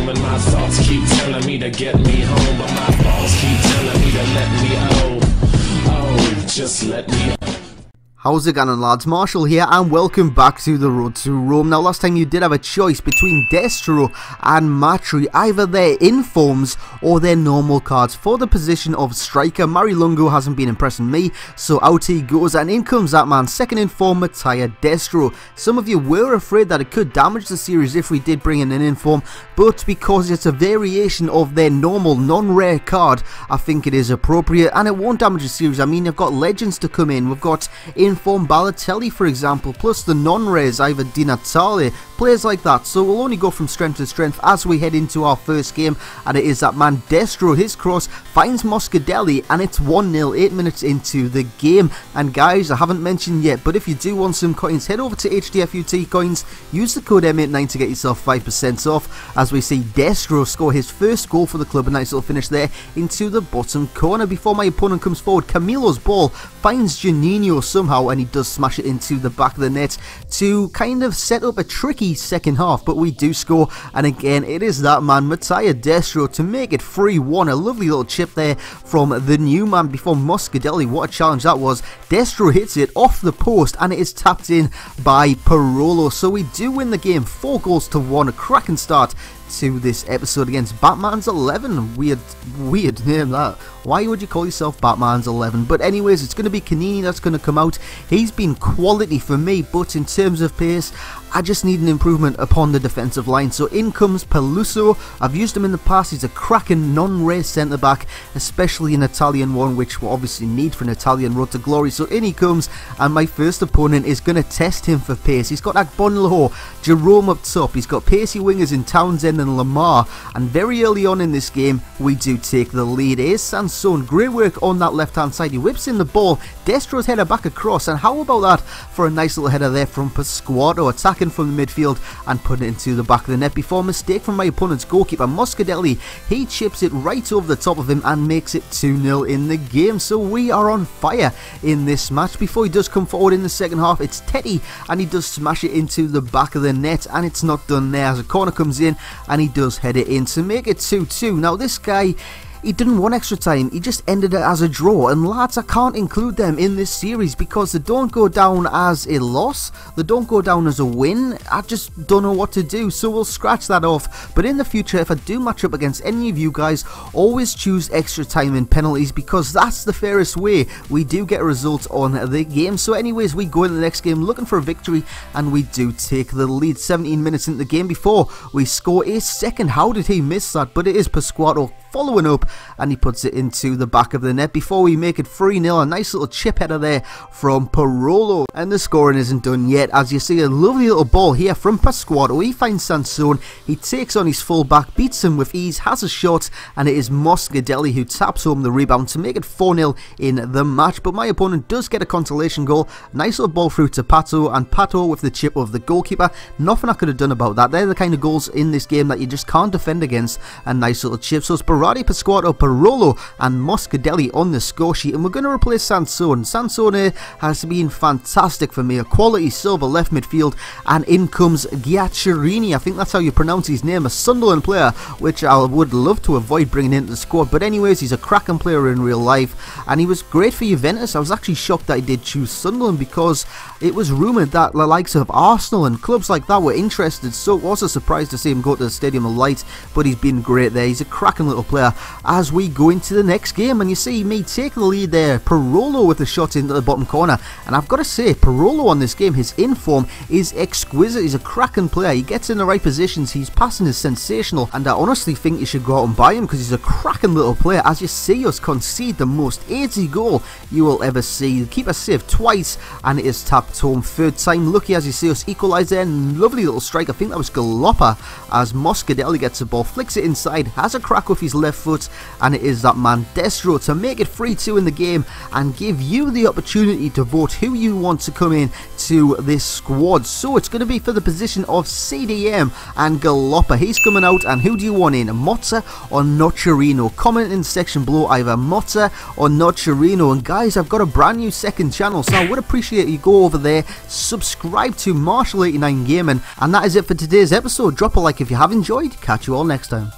home, and my thoughts keep telling me to get me home, but my thoughts keep telling me to let me just let me. How's it going, lads? Marshall here, and welcome back to the Road to Rome. Now, last time you did have a choice between Destro and Matri, either their informs or their normal cards. For the position of striker, Marilungo hasn't been impressing me, so out he goes, and in comes that man, second inform, Mattia Destro. Some of you were afraid that it could damage the series if we did bring in an inform, but because it's a variation of their normal, non-rare card, I think it is appropriate, and it won't damage the series. I mean, you've got legends to come in, we've got inform Balotelli, for example, plus the non-rares, either Di Natale, players like that. So we'll only go from strength to strength as we head into our first game, and it is that man Destro. His cross finds Moscadelli, and it's 1-0 8 minutes into the game. And guys, I haven't mentioned yet, but if you do want some coins, head over to HDFUT Coins, use the code M89 to get yourself 5% off, as we see Destro score his first goal for the club. A nice little finish there into the bottom corner. Before my opponent comes forward, Camilo's ball finds Juninho somehow, and he does smash it into the back of the net to kind of set up a tricky second half, but we do score, and again it is that man Mattia Destro to make it 3-1. A lovely little chip there from the new man before Moscadelli. What a challenge that was. Destro hits it off the post, and it is tapped in by Parolo, so we do win the game 4-1. A cracking start to this episode against Batman's 11. Weird name that. Why would you call yourself Batman's 11? But anyways, it's going to be Canini that's going to come out. He's been quality for me, but in terms of pace, I just need an improvement upon the defensive line. So in comes Peluso. I've used him in the past. He's a cracking non-race centre-back, especially an Italian one, which we obviously need for an Italian road to glory. So in he comes, and my first opponent is going to test him for pace. He's got Agbonlho, Jerome up top. He's got pacey wingers in Townsend and Lamar, and very early on in this game we do take the lead. Here's Sanson, great work on that left hand side. He whips in the ball, Destro's header back across, and how about that for a nice little header there from Pasquato, attacking from the midfield and putting it into the back of the net before a mistake from my opponent's goalkeeper Moscadelli. He chips it right over the top of him and makes it 2-0 in the game. So we are on fire in this match. Before he does come forward in the second half, it's Teddy, and he does smash it into the back of the net, and it's not done there as a corner comes in, and he does head it in to make it 2-2. Now this guy, he didn't want extra time, he just ended it as a draw, and lads, I can't include them in this series because they don't go down as a loss, they don't go down as a win. I just don't know what to do, so we'll scratch that off. But in the future, if I do match up against any of you guys, always choose extra time and penalties, because that's the fairest way we do get a result on the game. So anyways, we go into the next game looking for a victory, and we do take the lead 17 minutes into the game before we score a second. How did he miss that? But it is Pasquato following up, and he puts it into the back of the net before we make it 3-0. A nice little chip header there from Parolo, and the scoring isn't done yet, as you see a lovely little ball here from Pasquato. He finds Sansone, he takes on his full back, beats him with ease, has a shot, and it is Moscadelli who taps home the rebound to make it 4-0 in the match. But my opponent does get a consolation goal. Nice little ball through to Pato, and Pato with the chip of the goalkeeper. Nothing I could have done about that. They're the kind of goals in this game that you just can't defend against. A nice little chip. So it's Berardi, Pasquato, Parolo and Moscadelli on the score sheet, and we're going to replace Sansone. Sansone has been fantastic for me, a quality silver left midfield, and in comes Giaccherini, I think that's how you pronounce his name, a Sunderland player, which I would love to avoid bringing into the squad, but anyways, he's a cracking player in real life, and he was great for Juventus. I was actually shocked that he did choose Sunderland, because it was rumoured that the likes of Arsenal and clubs like that were interested, so it was a surprise to see him go to the Stadium of Light, but he's been great there. He's a cracking little player as we go into the next game, and you see me take the lead there. Parolo with the shot into the bottom corner, and I've got to say, Parolo on this game, his inform is exquisite. He's a cracking player, he gets in the right positions, his passing is sensational, and I honestly think you should go out and buy him because he's a cracking little player. As you see us concede the most easy goal you will ever see. The keeper saved twice, and it is tapped home third time. Lucky as you see us equalise there, lovely little strike, I think that was Galoppa, as Moscadelli gets the ball, flicks it inside, has a crack with his left foot, and it is that man Destro, to make it 3-2 in the game and give you the opportunity to vote who you want to come in to this squad. So it's going to be for the position of CDM, and Galoppa, he's coming out. And who do you want in, Motta or Nocerino? Comment in the section below either Motta or Nocerino. And guys, I've got a brand new second channel, so I would appreciate you go over there, subscribe to Marshall89 Gaming, and that is it for today's episode. Drop a like if you have enjoyed. Catch you all next time.